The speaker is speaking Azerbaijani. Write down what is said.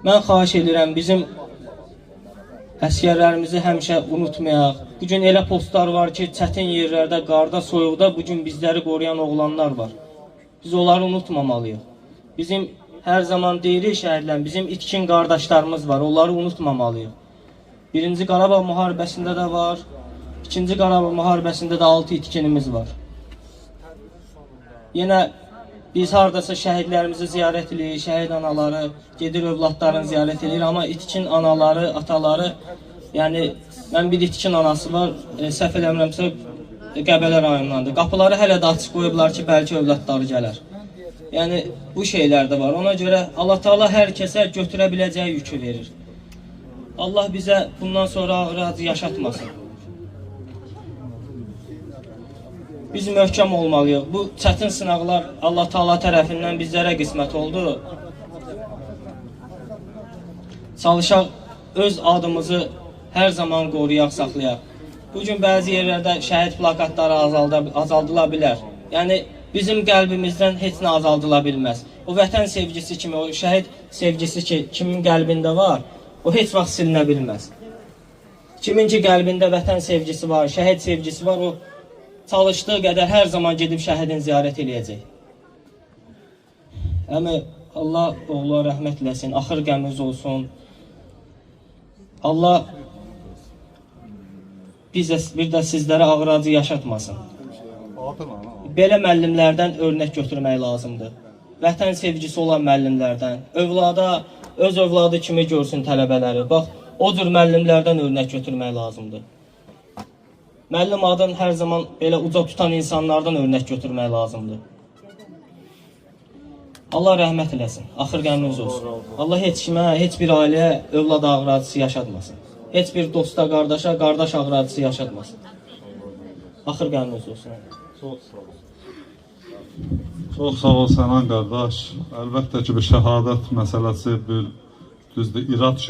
Mən xahiş edirəm bizim əsgərlərimizi həmişə unutmayaq. Bugün elə postlar var ki, çətin yerlərdə, qarda, soyuqda bugün bizləri qoruyan oğlanlar var. Biz onları unutmamalıyıq. Bizim hər zaman deyirik şəhidlər, bizim itkin qardaşlarımız var, onları unutmamalıyıq. 1-ci Qarabağ müharibəsində də var, 2-ci Qarabağ müharibəsində də 6 itkinimiz var. Yenə biz hardasa şəhidlərimizi ziyarət edirik, şəhid anaları, gedir övladlarını ziyarət edir, amma itkin anaları, ataları, yəni mən bir itkin anası var, səhv eləmirəmsə Qəbələ rayonundandır. Qapıları hələ də açıq qoyublar ki, bəlkə övladları gələr. Yəni bu şeylər də var. Ona görə Allah Taala hər kəsə götürə biləcəyi yükü verir. Allah bizə bundan sonra ağır acı yaşatmasın. Biz möhkəm olmalıyıq. Bu çətin sınaqlar Allah Taala tərəfindən bizlərə qismət oldu. Çalışaq öz adımızı hər zaman qoruyaq, saxlayaq. Bugün bəzi yerlərdə şəhid plakatları azaldıla bilər. Yəni bizim qəlbimizdən heç nə azaldıla bilməz. O vətən sevgisi kimi, o şəhid sevgisi ki, kimin qəlbində var, o heç vaxt silinə bilməz. Kimin ki qəlbində vətən sevgisi var, şəhid sevgisi var, o çalışdığı qədər hər zaman gedib şəhidin ziyarət eləyəcək. Əmi Allah oğluna rəhmət eləsin, axır qəminiz olsun. Allah bir də sizlərə ağır acı yaşatmasın. Belə müəllimlərdən örnək götürmək lazımdır. Vətən sevgisi olan müəllimlərdən, öz övladı kimi görsün tələbələri. Bax, o cür müəllimlərdən örnək götürmək lazımdır. Müəllim adını hər zaman belə uca tutan insanlardan örnək götürmək lazımdır. Allah rəhmət eləsin, axır qəminiz olsun. Allah heç kimə, heç bir ailəyə övlad ağır acısı yaşatmasın. Heç bir dosta, qardaşa, qardaş ağır acısı yaşatmasın. Axır qəminiz olsun. Çox sağ ol. Çox sağ ol Sənan qardaş. Əlbəttə ki, bu şəhadət məsələsi bir düzdür, irad kimi